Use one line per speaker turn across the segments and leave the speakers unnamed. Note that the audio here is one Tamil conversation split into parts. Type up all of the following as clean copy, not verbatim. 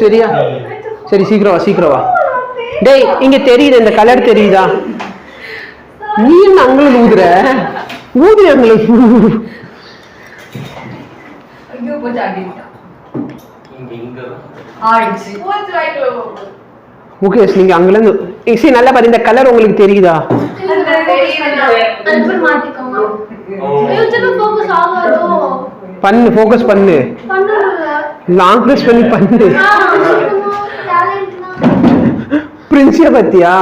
சரியா? சரி சீக்கிரம் வா. டேய் இங்க தெரியுது, இந்த கலர் தெரியுதா? நீ என்ன அங்களுக்கு ஊதுற எங்களுக்கு? முகேஷ் நீங்க அங்கல இருந்து நல்லா பாரு, இந்த கலர் உங்களுக்கு தெரியுதா? பண்ணு, ஃபோக்கஸ் பண்ணு, லாங் பிரஸ் பண்ணி பண்ணு. பிரின்சிய பத்தியா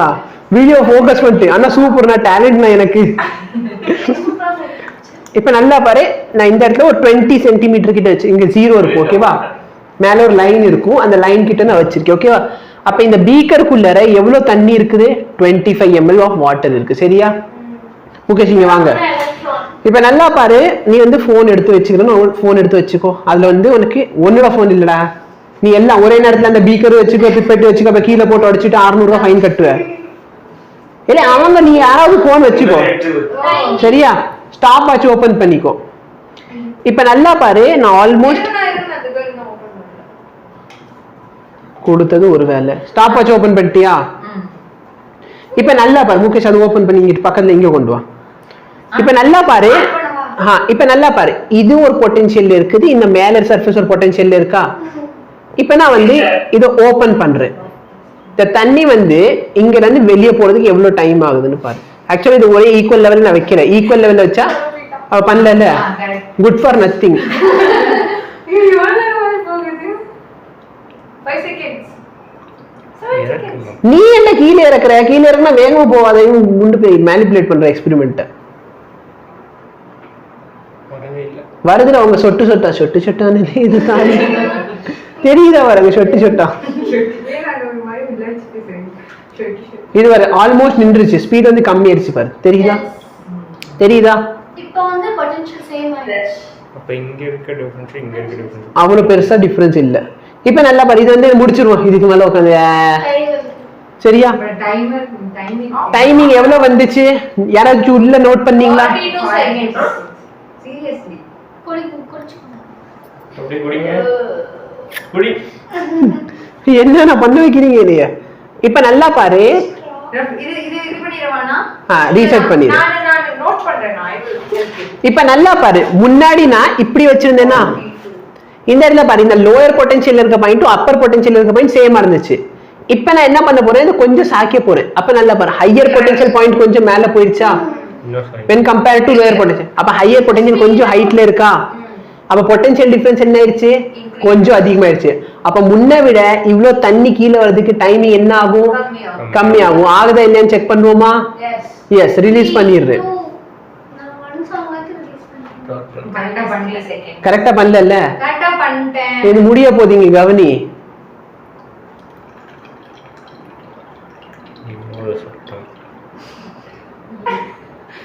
வீடியோ ஃபோக்கஸ் பண்ணிட்டு, ஆனா சூப்பர், நான் டேலண்ட்னா எனக்கு. இப்ப நல்லா பாரு, நான் இந்த இடத்துல ஒரு 20 சென்டிமீட்டர் கிட்ட வச்சு, இங்க 0 இருக்கும் ஓகேவா, மேல ஒரு லைன் இருக்கும், அந்த லைன் கிட்ட நான் வச்சிருக்கேன் ஓகேவா. அப்ப இந்த பீக்கருக்குள்ளற எவ்வளவு தண்ணி இருக்குது? 25 ml ஆஃப் வாட்டர் இருக்கு. சரியா முகேஷ் இங்க வாங்க. இப்ப நல்லா பாரு, நீ வந்து போன் எடுத்து வச்சுக்கணும், போன் எடுத்து வச்சுக்கோ. அதுல வந்து உனக்கு ஒன்னோட போன் இல்லடா, நீ எல்லாம் ஒரே நேரத்துல அந்த பீக்கர் வச்சுக்கோ, பிப்பெட்டு வச்சுக்கோ, அப்ப கீழே போட்டு அடிச்சுட்டு 600 ரூபாய் ஃபைன் கட்டுவ. இல்ல அவங்க நீ யாராவது போன் வச்சுக்கோ. சரியா? ஸ்டாப் வாட்ச் ஓபன் பண்ணிக்கோ. இப்ப நல்லா பாரு, நான் ஆல்மோஸ்ட் கொடுத்தது ஒரு வேலை. ஸ்டாப் வாட்ச் ஓபன் பண்ணிட்டியா? இப்ப நல்லா பாரு முகேஷ், அது ஓபன் பண்ணி இங்க பக்கத்துல இங்க கொண்டு வா. இப்ப நல்லா பாரு, இப்ப நல்லா பாரு, இது ஒரு பொட்டன்ஷியல் இருக்குது, இந்த மேல சர்ஃபேஸ் ஒரு பொட்டன்ஷியல் இருக்கா. இப்ப நான் வந்து இதை ஓபன் பண்றேன். இந்த தண்ணி வந்து இங்க இருந்து வெளியே போறதுக்கு எவ்வளவு டைம் ஆகுதுன்னு பாரு. ஆக்சுவலி இது ஒரே ஈக்குவல் லெவல் நான் வைக்கிறேன். ஈக்குவல் லெவல்ல வச்சா அவ பண்ணல, குட் ஃபார் நத்திங். நீ என்ன கீழே இறக்குற? கீழே இறக்குனா வேகமா போவாத, முண்டு போய் மேனிபுலேட் பண்ற எக்ஸ்பெரிமெண்ட் வருதுல. அவங்க சொட்டு சொட்டான்னு இது தானே தெரியுதா? வரங்க சொட்டு சொட்டா இது வர ஆல்மோஸ்ட் நின்றுச்சு, ஸ்பீட் வந்து கம்மி ஆயிடுச்சு பாரு. தெரியுதா? இப்போ வந்து பொட்டன்ஷியல் சேம் ஆயிடுச்சு. அப்ப இங்க இருக்க டிஃபரன்ஸ் இங்க இருக்க டிஃபரன்ஸ் அவ்வளவு பெருசா டிஃபரன்ஸ் இல்ல. இப்போ நல்லா பாரு, இது வந்து முடிச்சிருவோம். இதுக்கு மேல உட்காந்து சரியா? டைமிங் எவ்வளவு வந்துச்சு? யாராச்சும் உள்ள நோட் பண்ணீங்களா? சீரியஸ்லி என்ன பண்ண வைக்கிறீங்க இதைய? இப்ப நல்லா பாரு, ரீசெட் பண்ணி. இப்ப நல்லா பாரு, முன்னாடி நான் இப்படி வச்சிருந்தேன்னா இந்த இடத்துல பாரு, இந்த லோயர் பொட்டன்ஷியல் இருக்க பாயிண்ட் அப்பர் பொட்டன்ஷியல் இருக்க பாயிண்ட் சேமா இருந்துச்சு. இப்ப நான் என்ன பண்ண போறேன், கொஞ்சம் சாக்க போறேன். அப்ப நல்லா பாரு, ஹையர் பொட்டன்ஷியல் பாயிண்ட் கொஞ்சம் மேல போயிடுச்சா when compared to lower potential. அப்ப ஹையர் பொட்டன்ஷியல் கொஞ்சம் ஹைட்ல இருக்கா, அப்ப பொட்டன்ஷியல் டிஃபரன்ஸ் என்ன ஆயிடுச்சு? கொஞ்சம் அதிகமாயிடுச்சு. அப்ப முன்ன விட இவ்ளோ தண்ணி கீழே வரதுக்கு டைமிங் என்ன ஆகும்? கம்மி ஆகும். ஆகுதா இல்லையான்னு செக் பண்ணுவோமா? எஸ், ரிலீஸ் பண்ணிடுறேன். கரெக்டா பண்ணல? இது முடிய போதீங்க, கவனி.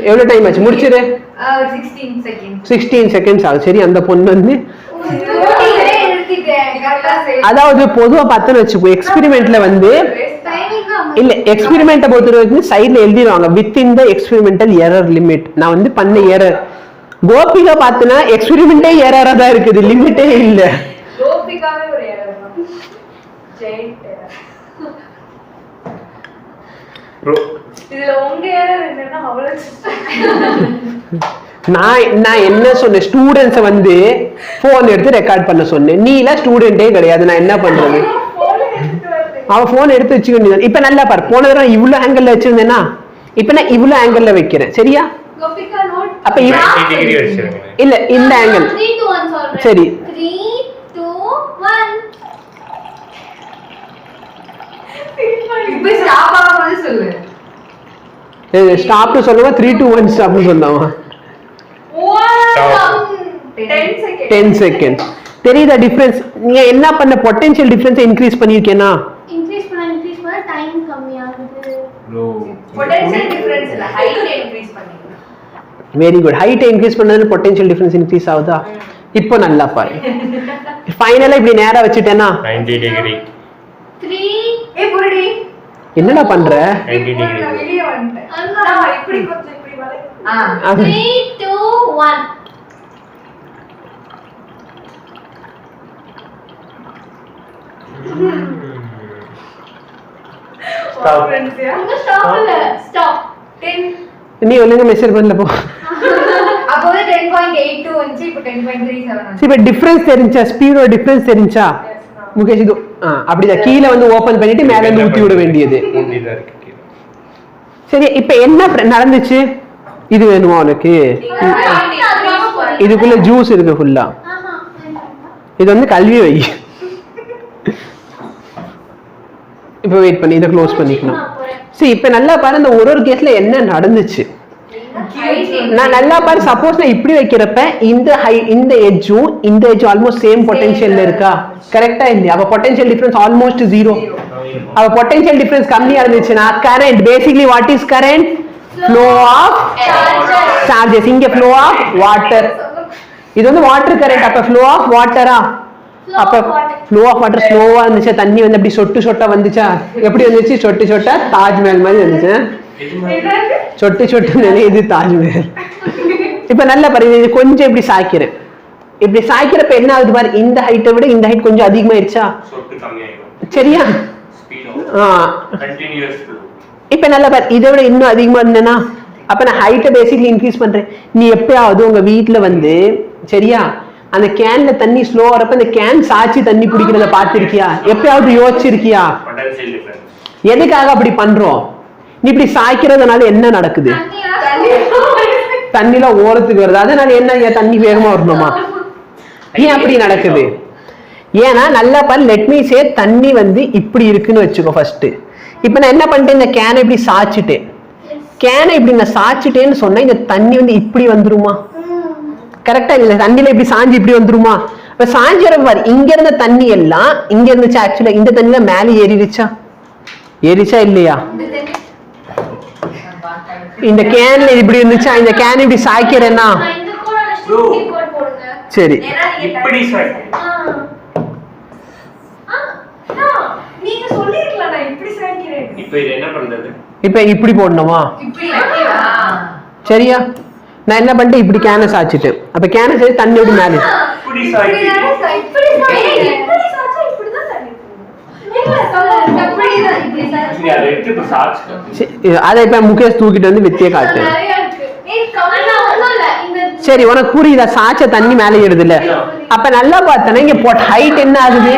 எவ்வளவு டைம் ஆச்சு? முடிச்சிரு. 16 செகண்ட்ஸ் ஆகுது. சரி, அந்த பொண்ணு வந்து அதாவது பொதுவா பார்த்தன்னு வச்சுக்கோ, எக்ஸ்பெரிமெண்ட்ல வந்து இல்ல, எக்ஸ்பெரிமெண்ட்டை பொறுத்த வரைக்கும் சைட்ல எழுதிடுவாங்க within the experimental error limit. நான் வந்து பண்ண எரர். கோபிகா பார்த்தனா எக்ஸ்பெரிமெண்டே எரரா தான் இருக்குது, லிமிட்டே இல்ல. கோபிகாவே ஒரு எரர் தான். Giant error. ப்ரோ இதுல உங்க எரர் என்னன்னா நான் என்ன சொன்னேன், ஸ்டூடெண்ட்ஸ் வந்து போன் எடுத்து ரெக்கார்ட் பண்ண சொன்னேன். நீ எல்லாம் ஸ்டூடெண்டே கிடையாது, நான் என்ன பண்றது? அவன் போன் எடுத்து வச்சுக்க வேண்டியது. இப்ப நல்லா பாரு, போன தடவை இவ்வளவு ஆங்கிள் வச்சிருந்தேன்னா இப்ப நான் இவ்வளவு ஆங்கிள் வைக்கிறேன். சரியா? அப்ப இல்ல, இந்த ஆங்கிள். சரி, 3 2 1 இப்ப ஸ்டாப் ஆகாம சொல்லு. ஸ்டாப் சொல்லுவா, 3 2 1 ஸ்டாப் சொல்லுவா. 10 செகண்ட்ஸ். தெரியுதா டிஃபரன்ஸ்? நீ என்ன பண்ண, பொட்டன்ஷியல் டிஃபரன்ஸ் இன்கிரீஸ் பண்ணிருக்கேனா? இன்கிரீஸ் பண்ண டைம் கம்மி ஆகுது. லோ பொட்டன்ஷியல் டிஃபரன்ஸ் இல்ல, ஹைட் இன்கிரீஸ் பண்ணிருக்கேன். Very good. ஹைட் இன்கிரீஸ் பண்ணதால பொட்டன்ஷியல் டிஃபரன்ஸ் இன்கிரீஸ் ஆகுதா? இப்போ நல்லா பாரு. ஃபைனலா இப்படி நேரா வச்சிட்டேனா 90 டிகிரி. 3 புரிடி என்னடா பண்ற? 90 டிகிரி வெளிய வந்துட்டேன். நான் இப்படி கொஞ்சம் இப்படி வலை. 3 2 1
Stop. Stop. 10.
நீ ஒழுங்கா மெஷர் பண்ணல போ.
அப்போவே 10.82 வந்துச்சு, இப்போ 10.37 வந்துச்சு.
இப்போ டிஃபரன்ஸ் தெரிஞ்சா, ஸ்பீடோட டிஃபரன்ஸ் தெரிஞ்சா? முகேஷ் இது அப்படிதான் கீழ வந்து ஓபன் பண்ணிட்டு மேல இருந்து ஊத்தி விட வேண்டியது. சரி இப்போ என்ன நடந்துச்சு? இது வேணுமா உனக்கு? இதுக்குள்ள ஜூஸ் இருக்கு ஃபுல்லா. இது வந்து கல்வி வை. இப்போ வெயிட் பண்ணி இதை க்ளோஸ் பண்ணிக்கணும். சரி இப்போ நல்லா பாரு, இந்த ஒரு கேஸ்ல என்ன நடந்துச்சு நான் நல்லா பாரு. சப்போஸ் நான் இப்படி வைக்கிறப்ப இந்த எட்ஜும் இந்த எட்ஜும் ஆல்மோஸ்ட் சேம் பொட்டன்ஷியல்ல இருக்கா? கரெக்டா இல்லையா? அப்ப பொட்டன்ஷியல் டிஃபரன்ஸ் ஆல்மோஸ்ட் 0. அப்ப பொட்டன்ஷியல் டிஃபரன்ஸ் கம்மியா இருந்துச்சுன்னா current basically what is current? Flow of charges. இங்க ஃப்ளோ ஆஃப் வாட்டர். இது வந்து வாட்டர் கரண்ட். அப்ப ஃப்ளோ ஆஃப் வாட்டரா? அப்ப ஃப்ளோ ஆஃப் வாட்டர் ஸ்லோவா இருந்துச்சா? தண்ணி வந்து அப்படி சொட்டு சொட்டா வந்துச்சா? எப்படி வந்துச்சு? சொட்டு சொட்டா தாஜ்மஹல் மாதிரி வந்துச்சு. சொட்டு சொட்டு இது தாஜ்மஹல். இப்ப நல்லா பாருங்க, கொஞ்சம் இப்படி சாய்க்கிறேன். இப்படி சாய்க்கிறப்ப என்ன ஆகுது பாரு, இந்த ஹைட்டை விட இந்த ஹைட் கொஞ்சம் அதிகமாயிருச்சா? சரியா? இப்ப நல்லா பாரு, இதை விட இன்னும் அதிகமா இருந்தேன்னா அப்ப நான் ஹைட்டை பேசிக்கலி இன்க்ரீஸ் பண்றேன். நீ எப்பயாவது உங்க வீட்டுல வந்து சரியா அந்த கேன்ல தண்ணி ஸ்லோ வரப்ப அந்த கேன் சாச்சி தண்ணி குடிக்கிறத பார்த்திருக்கியா? எப்பயாவது யோசிச்சிருக்கியா? எதுக்காக அப்படி பண்றோம்? நீ இப்படி சாய்க்கிறதுனால என்ன நடக்குது? தண்ணில ஓரத்துக்கு வருது. அதனால என்ன, தண்ணி வேகமா வரணுமா? ஏன் அப்படி நடக்குது? ஏன்னா நல்லா பாரு, லெட் மீ சே தண்ணி வந்து இப்படி இருக்குன்னு வச்சுக்கோ ஃபர்ஸ்ட். இப்ப நான் என்ன பண்ணிட்டேன், இந்த கேனை இப்படி சாய்ச்சிட்டேன். கேனை இப்படி நான் சாய்ச்சிட்டேன்னு சொன்னா இந்த தண்ணி வந்து இப்படி வந்துருமா? கரெக்டா இல்ல? தண்ணியில இப்படி சாஞ்சி இப்படி வந்துருமா? இப்ப சாஞ்சிற பாரு, இங்க இருந்த தண்ணி எல்லாம் இங்க இருந்துச்சு. ஆக்சுவலா இந்த தண்ணியில மேல ஏறிடுச்சா? ஏறிச்சா இல்லையா? இந்த கேன்ல இப்படி இருந்துச்சா? இந்த கேன் இப்படி சாய்க்கிறேன்னா சரி
இப்படி
நீங்க சொல்லிருக்கலாம் நான் இப்படி சாய்க்கிறேன்.
இப்போ இது என்ன பண்றது?
இப்போ இப்படி போடணுமா? சரியா? நான் என்ன பண்ணிட்டேன், இப்படி கேனை சாய்ச்சிட்டேன். அப்ப கேனை சாய்ச்சி தண்ணி எப்படி மேலே
இப்படி சாய்க்கிறேன்.
இப்படி சாய்ச்சா இப்படி தான் தண்ணி போகும்.
அதை இப்ப முகேஷ் தூக்கிட்டு வந்து வித்திய காட்டு. சரி உனக்கு புரியுதா? சாச்ச தண்ணி மேலே ஏறுதுல. அப்ப நல்லா பார்த்தனா இங்க போட் ஹைட் என்ன ஆகுது?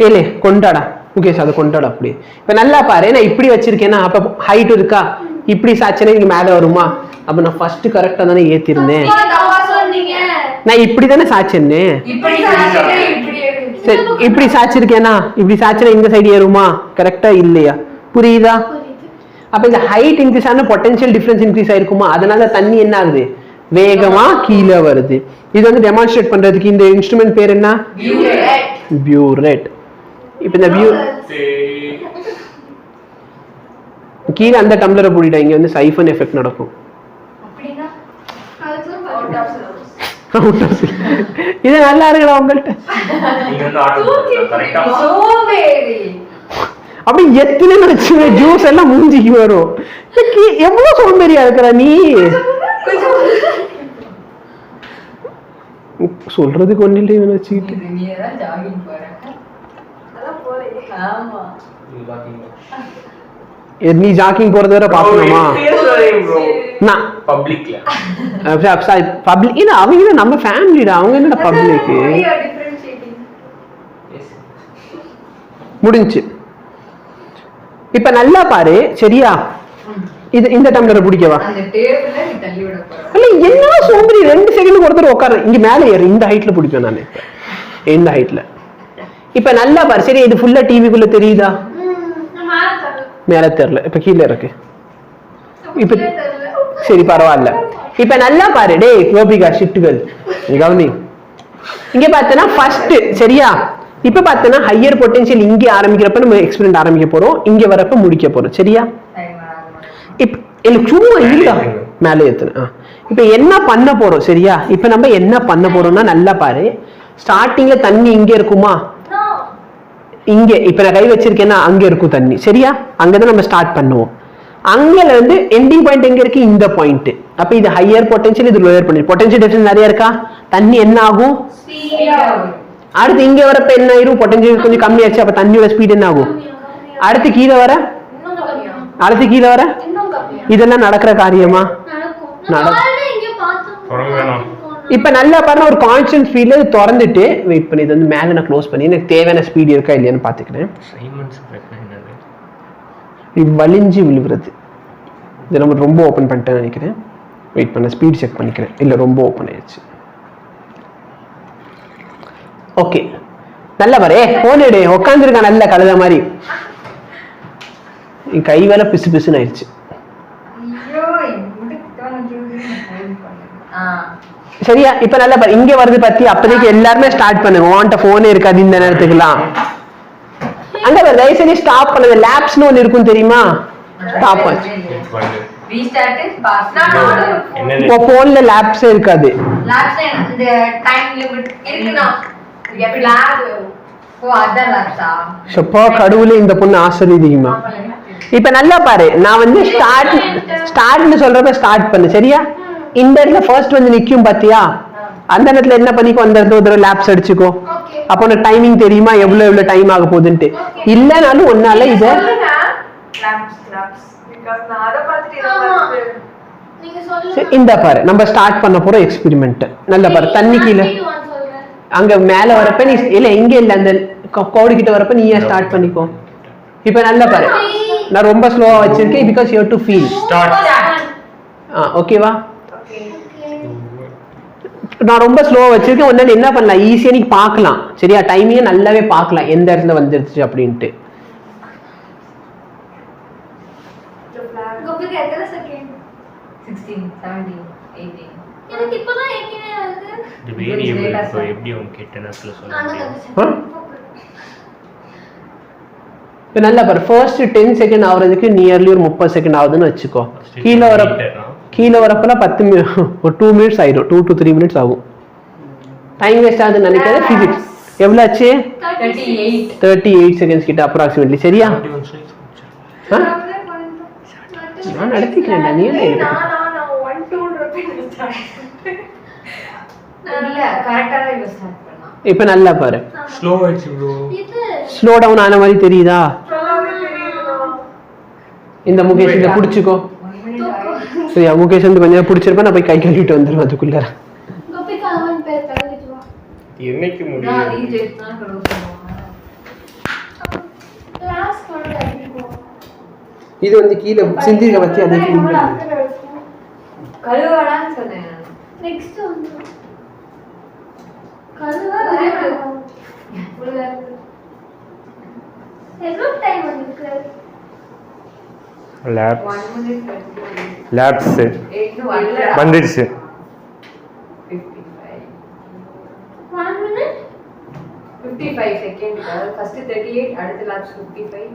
இல்ல கொண்டாடா முகேஷ், அதை கொண்டாடா. அப்படி இப்ப நல்லா பாரு, நான் இப்படி வச்சிருக்கேன்னா அப்ப ஹைட் இருக்கா? இப்படி சாச்சனா இங்க மேல வருமா? அப்ப நான் ஃபர்ஸ்ட் கரெக்டா தானே ஏத்திருந்தேன். நான் இப்படிதானே சாச்சேன்னு. சரி இப்படி சாச்சிருக்கேனா? இப்படி சாச்சினா இந்த சைடு ஏறுமா? கரெக்டா இல்லையா? புரியுதா? அப்ப இந்த ஹைட் இன்க்ரீஸ் ஆன பொட்டன்ஷியல் டிஃபரன்ஸ் இன்க்ரீஸ் ஆயிருக்குமா? அதனால தண்ணி என்ன ஆகுது? வேகமா கீழே வருது. இது வந்து டெமான்ஸ்ட்ரேட் பண்றதுக்கு இந்த இன்ஸ்ட்ருமெண்ட் பேர் என்ன? பியூரெட். இப்ப இந்த கீழே அந்த டம்ளரை போடிட்டா, இங்க வந்து சைஃபன் எஃபெக்ட் நடக்கும். இது நல்லா இருக்குடா உங்கள்ட்ட. அப்படி எத்தனை வச்சு ஜூஸ் எல்லாம் மூஞ்சிக்கு வரும். எவ்வளவு சோம்பேறியா இருக்கிற நீ? சொல்றதுக்கு ஒண்ணு இல்லை வச்சுக்கிட்டு. நீ ஜாக்கிங் போறத வர பாக்கணுமா? நான்
பப்ளிக்ல
பப்ளிக் இல்ல, அவங்க நம்ம ஃபேமிலிடா. அவங்க என்னடா பப்ளிக்? முடிஞ்சு. இப்ப நல்லா பாரு சரியா? இது இந்த டம்ளரை பிடிக்கவா? இல்ல என்ன சோம்பேறி, 2 செகண்ட் ஒருத்தர் உட்காரு. இங்க மேல ஏறு, இந்த ஹைட்ல பிடிப்பேன் நான். இந்த ஹைட்ல. இப்ப நல்லா பாரு சரி, இது ஃபுல்லா டிவிக்குள்ள தெரியுதா? மேல தெரியல. இப்ப கீழே இருக்கு. இப்ப சரி பரவாயில்ல. இப்ப நல்லா பாரு, டே கோபிகா ஷிட்டுகள் கவனி. இங்க பார்த்தனா ஃபர்ஸ்ட் சரியா? இப்ப பார்த்தனா ஹையர் பொட்டன்ஷியல் இங்க ஆரம்பிக்கிறப்ப நம்ம எக்ஸ்பெரிமெண்ட் ஆரம்பிக்க போறோம், இங்க வரப்ப முடிக்க போறோம் சரியா? இப்ப எனக்கு சும்மா இல்ல மேலே ஏத்துன. இப்ப என்ன பண்ண போறோம் சரியா? இப்ப நம்ம என்ன பண்ண போறோம்னா நல்லா பாரு, ஸ்டார்டிங்ல தண்ணி இங்க இருக்குமா? இங்க இப்ப நான் கை வச்சிருக்கேன்னா அங்க இருக்கும் தண்ணி சரியா? அங்கதான் நம்ம ஸ்டார்ட் பண்ணுவோம். அங்கல இருந்து எண்டிங் பாயிண்ட் எங்க இருக்கு? இந்த பாயிண்ட். அப்ப இது ஹையர் பொட்டன்ஷியல், இது லோயர் பொட்டன்ஷியல். பொட்டன்ஷியல் டிஃபரன்ஸ் நிறைய இருக்கா? தண்ணி என்ன ஆகும்? அடுத்து இங்க வரப்ப என்ன ஆயிரும்? பொட்டன்ஷியல் கொஞ்சம் கம்மியாச்சு, அப்ப தண்ணியோட ஸ்பீட் என்ன ஆகும்? அடுத்து கீழே வர, அடுத்து கீழே வர. இதெல்லாம் நடக்கிற காரியமா? இப்ப நல்லா பாருங்க, ஒரு கான்ஸ்டன்ட் ஸ்பீட்ல திறந்துட்டு வெயிட் பண்ணி இது வந்து மேல நான் க்ளோஸ் பண்ணி எனக்கு தேவையான ஸ்பீட் இருக்கா இல்லையான்னு பாத்துக்கிறேன். இது வலிஞ்சு விழுகிறது. இதை நம்ம ரொம்ப ஓப்பன் பண்ணிட்டேன்னு நினைக்கிறேன். வெயிட் பண்ண ஸ்பீட் செக் பண்ணிக்கிறேன். இல்லை ரொம்ப ஓப்பன் ஆயிடுச்சு. ஓகே நல்லா பாரு. போன் எடு, உட்காந்துருக்கா நல்ல கழுத மாதிரி. என் கை வேலை பிசு பிசுன்னு ஆயிடுச்சு. சரியா? இப்ப நல்லா பாரு, இங்க வருது பத்தி. அப்பதைக்கு எல்லாருமே ஸ்டார்ட் பண்ணுங்க. உன்கிட்ட போனே இருக்காது இந்த நேரத்துக்குலாம். அங்க தயவுசெய்து ஸ்டாப் பண்ணுங்க. லேப்ஸ்னு ஒன்று இருக்கும் தெரியுமா? ஸ்டாப் பண்ணு. போன்ல லேப்ஸ் இருக்காது. கடவுளே, இந்த பொண்ணு ஆச்சரியமா. இப்ப நல்லா பாரு, நான் வந்து ஸ்டார்ட்னு சொல்றப்ப ஸ்டார்ட் பண்ணு. சரியா? இந்த இடத்துல ஃபர்ஸ்ட் வந்து நிக்கும் பாத்தியா? அந்த இடத்துல என்ன பண்ணிக்கோ, அந்த இடத்துல ஒரு தடவை லேப்ஸ் அடிச்சுக்கோ. அப்போ உனக்கு டைமிங் தெரியுமா எவ்வளவு டைம் ஆக போகுதுன்ட்டு. இல்லனாலும் ஒன்னால இத இந்த பாரு, நம்ம ஸ்டார்ட் பண்ண போற எக்ஸ்பெரிமெண்ட். நல்லா பாரு, தண்ணி கீழே அங்க மேல வரப்ப நீ இல்ல, இங்க இல்ல, அந்த கோடு கிட்ட வரப்ப நீயே ஸ்டார்ட் பண்ணிக்கோ. இப்ப நல்லா பாரு, நான் ரொம்ப ஸ்லோவா வச்சிருக்கேன் because you have to feel. ஓகேவா? நான் ரொம்ப ஸ்லோவா வச்சிருக்கேன். ஒன்னால என்ன பண்ணலாம், ஈஸியா நீ பார்க்கலாம். சரியா? டைமிங்க நல்லாவே பார்க்கலாம் எந்த இடத்துல வந்துருச்சு அப்படின்ட்டு. நல்லா பாரு, ஃபர்ஸ்ட் 10 செகண்ட் ஆகுறதுக்கு நியர்லி ஒரு 30 செகண்ட் ஆகுதுன்னு வச்சுக்கோ. கீழே வரப்பெல்லாம் 10 ஒரு 2 மினிட்ஸ் ஆயிடும். 2 to 3 மினிட்ஸ் ஆகும். டைம் வேஸ்ட் ஆகுதுன்னு நினைக்கிறது பிசிக்ஸ். எவ்வளவு ஆச்சு? 38 செகண்ட்ஸ் கிட்ட அப்ராக்சிமேட்லி. சரியா? நான் நடத்திக்கிறேன்டா, நீ என்ன இப்ப நல்லா பாரு, ஸ்லோ டவுன் ஆன மாதிரி தெரியுதா? இந்த முகேஷ் இதை பிடிச்சிக்கோ. சரியா? முகேஷ் வந்து கொஞ்சம் பிடிச்சிருப்பா, நான் போய் கை கழுவிட்டு வந்துடும் அதுக்குள்ள.
என்னைக்கு முடியும்?
இது வந்து கீழே சிந்திருக்க பத்தி அதை
கழுவடான்னு சொன்னேன். நெக்ஸ்ட் வந்து கழுவா எவ்வளவு டைம் வந்துருக்கு?
லேப்ஸ் வந்துருச்சு.
1 minute 55 செகண்ட். ஃபர்ஸ்ட் 38, அடுத்த லேப்ஸ் 55.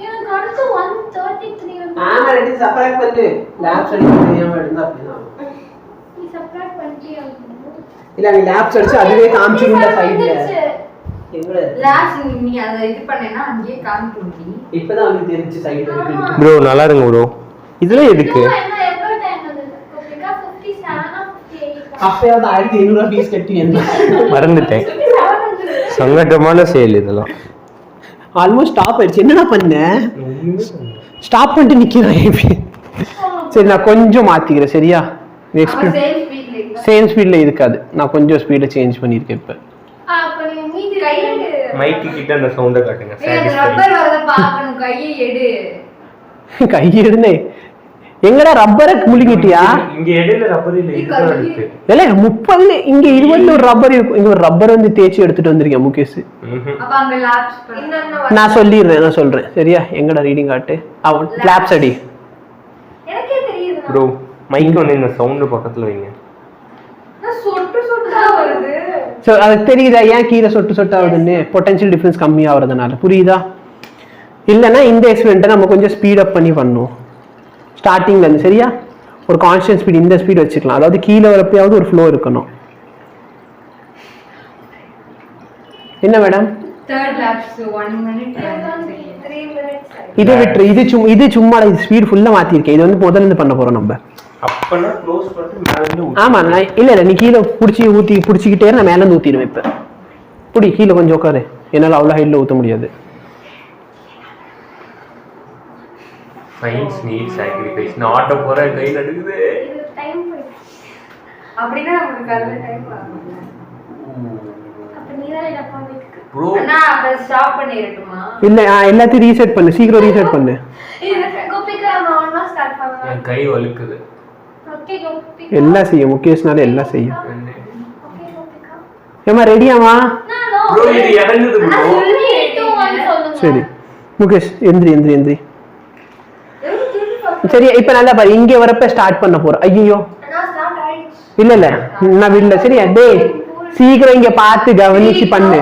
எனக்கு அடுத்து 133 வந்து. ஆமா, ரெடி சப்ராக்ட் பண்ணு. லேப்ஸ் அடிக்க தெரியாம இருந்தா அப்படினா நீ சப்ராக்ட் பண்ணிட்டியா?
இல்ல, நீ லேப்ஸ் அடிச்சு அதுவே காமிச்சிருந்த சைடுல. எங்கட
லேப்ஸ் நீ அத இது பண்ணேனா அங்கேயே காமிக்கும்டி.
இப்போதான் உங்களுக்கு தெரிஞ்சு சைடுல இருக்கு.
ப்ரோ நல்லா இருங்க ப்ரோ. இதுல எதுக்கு?
என்ன எவ்வளவு டைம் வந்தது? கோபிகா 57 58.
அப்பயாவது 1500 ஃபீஸ் கட்டி என்ன
மறந்துட்டேன். சங்கடமான செயல் இதெல்லாம்.
ஆல்மோஸ்ட் ஸ்டாப் ஆயிடுச்சு. என்னடா பண்ண? ஸ்டாப் பண்ணிட்டு நிக்கிறேன். சரி, நான் கொஞ்சம் மாத்திக்கிறேன். சரியா? சேம் ஸ்பீட்ல இருக்காது. நான் கொஞ்சம் ஸ்பீட சேஞ்ச் பண்ணிருக்கேன். இப்ப
மைக்கு கிட்ட அந்த சவுண்ட காட்டுங்க.
ரப்பர் வரத பாக்கணும். கையை எடு.
கை எடுனே. எங்கடா ரப்பரை முழுங்கிட்டியா?
இங்க இடையில ரப்பர் இல்ல, இதுதான் இருக்கு.
இல்ல 30 இங்க 20 ஒரு ரப்பர் இருக்கும். இங்க ஒரு ரப்பர் வந்து தேய்ச்சி எடுத்துட்டு வந்திருக்கேன் முகேஷ்.
அப்ப அங்க லாப்ஸ் பண்ணு.
நான் சொல்றேன். சரியா? எங்கடா ரீடிங் காட்டு. அவன் லாப்ஸ் அடி.
எனக்கே தெரியுது
ப்ரோ. மைக் வந்து இந்த சவுண்ட் பக்கத்துல வைங்க.
நான் சொட்டு சொட்டா வருது.
சோ அது தெரியுதா ஏன் கீழ சொட்டு சொட்டா வருதுன்னு? பொட்டன்ஷியல் டிஃபரன்ஸ் கம்மி ஆவறதுனால. புரியுதா? இல்லனா இந்த எக்ஸ்பெரிமெண்ட்டை நம்ம கொஞ்சம் ஸ்பீட் அப் பண்ணி பண்ணனும். ஸ்டார்டிங்ல இருந்து. சரியா? ஒரு கான்ஸ்டன்ட் ஸ்பீட் இந்த ஸ்பீட் வச்சுக்கலாம். அதாவது கீழ வரப்பயாவது ஒரு ஃப்ளோ இருக்கணும். என்ன madam?
Third lapse 1 minute 3 minutes.
இது விட்டு இது சும்மா இது ஸ்பீட் ஃபுல்லா மாத்தி இருக்கேன். இது வந்து முதல்ல இருந்து பண்ண போறோம் நம்ம.
அப்பனா க்ளோஸ் பண்ணிட்டு மேல இருந்து
ஆமா நான் இல்ல நீ கீழே பிடிச்சிக்கிட்டே நான் மேல இருந்து ஊத்திடுவேன். இப்ப புடி கீழே கொஞ்சம் உட்காரு, என்னால அவ்வளவு ஹைட்ல ஊத்த முடியாது.
சயின்ஸ் நீட் சாக்ரிஃபைஸ் நாட் போற கையில எடுக்குது.
இது டைம் அப்படினா நமக்கு அதுல டைம் ஆகும். அப்ப நீ தான் இத பண்ணிட்டு ப்ரோ அண்ணா அப்ப ஸ்டாப் பண்ணிரட்டுமா? இல்ல
எல்லாத்தையும் ரீசெட் பண்ணு, சீக்கிரம் ரீசெட் பண்ணு.
இது கோபிகா நானா ஸ்டார்ட் பண்ணலாம்.
என் கை வலிக்குது.
ஓகே கோபிகா
எல்லாம் செய்யும், முகேஷ்னால எல்லாம் செய்யும்.
ஓகே கோபிகா
ஏமா ரெடியாமா?
ப்ரோ இது இறங்குது ப்ரோ.
2 1 சொல்லுங்க.
சரி முகேஷ் எந்திரி. சரி இப்ப நல்லா பாரு, இங்க வரப்ப ஸ்டார்ட் பண்ண போறோம். ஐயோ
நான் ஸ்டார்ட் ஆயிடுச்சு.
இல்ல நான் விடல. சரியா டேய் சீக்கிரம் இங்க பார்த்து கவனிச்சு பண்ணு.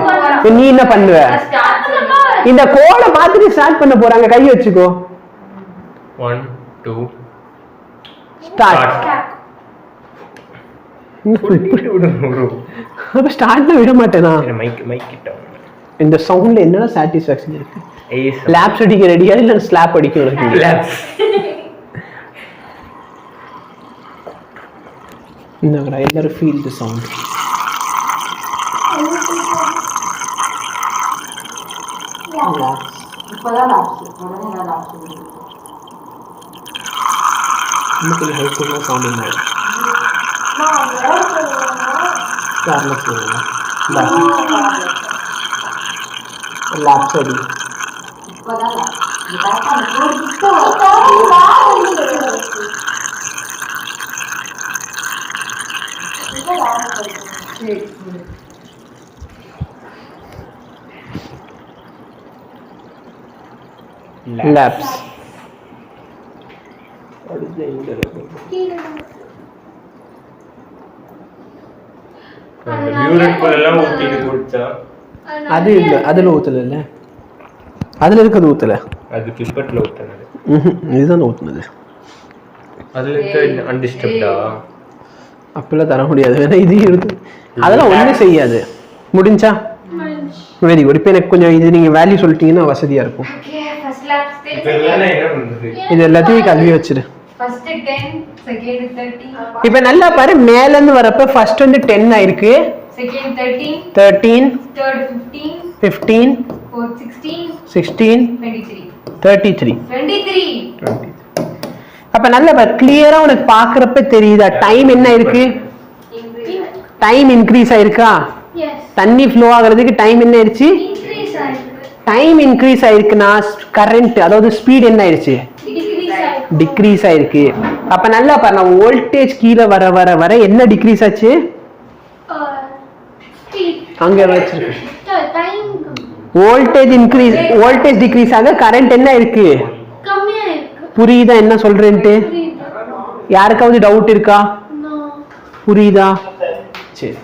நீ என்ன பண்ணுவ? இந்த கோடை பார்த்துட்டு ஸ்டார்ட் பண்ண போறாங்க. கை வச்சுக்கோ.
1 2
ஸ்டார்ட். அப்ப ஸ்டார்ட்ல விட மாட்டேனா?
மைக் கிட்ட
இந்த சவுண்ட்ல என்ன சாட்டிஸ்ஃபேக்ஷன் இருக்கு? லாப்ஸ் அடிக்க ரெடியா இல்ல ஸ்லாப் அடிக்க ரெடியா? லாப்ஸ். இன்னங்கடா எல்லாரும் ஃபீல் தி சவுண்ட்.
இப்போதான் லாப்ஸ் உடனே நான் லாப்ஸ்
நமக்கு ஹெல்ப்ஃபுல்லா சவுண்ட் இல்லை.
நான்
யாரல சொல்லுங்க. லாப்ஸ் அடி.
இப்போதான் லாப்ஸ். இது கரெக்டா இருக்கு.
லாப்ஸ்.
பியூரிஃபுல்லா ஊத்திட்டு குடிச்சா
அது இல்ல, அதுல ஊத்தல இல்ல, அதுல இருக்குது ஊத்தல,
அது பிப்பட்ல ஊத்துனது.
இதுதான் ஊத்துனது.
அதுல இருக்க அன்டிஸ்டர்ப்டா
அப்பெல்லாம் தர முடியாது. வேணா இது இருக்கு, அதெல்லாம் ஒண்ணும் செய்யாது. முடிஞ்சா வெரி குட். இப்போ எனக்கு கொஞ்சம் இது நீங்க வேல்யூ சொல்லிட்டீங்கன்னா வசதியா இருக்கும். இது எல்லாத்தையும் கல்வி வச்சிரு.
First 10 second 30.
இப்போ நல்லா பாரு, மேல இருந்து வரப்ப ஃபர்ஸ்ட் வந்து 10 ஆயிருக்கு,
செகண்ட் 13 தேர்ட்
15
ஃபோர்த்
16
23
33. அப்ப நல்லா பாரு, கிளியரா உனக்கு பாக்குறப்ப தெரியுதா டைம் என்ன இருக்கு? டைம் இன்க்ரீஸ் ஆயிருக்கா? தண்ணி ஃப்ளோ ஆகிறதுக்கு டைம் என்ன ஆயிடுச்சு? டைம் இன்க்ரீஸ் ஆயிருக்குன்னா கரண்ட் அதாவது ஸ்பீட் என்ன ஆயிடுச்சு? டிக்ரீஸ் ஆயிருக்கு. அப்ப நல்லா பாரு, நான் வோல்டேஜ் கீழே வர வர வர என்ன டிக்ரீஸ் ஆச்சு? அங்க வச்சிருக்கு. வோல்டேஜ் இன்க்ரீஸ், வோல்டேஜ் டிக்ரீஸ் ஆக கரண்ட் என்ன இருக்கு? புரியுதா என்ன சொல்றேன்ட்டு? யாருக்காவது டவுட் இருக்கா? புரியுதா? சரி.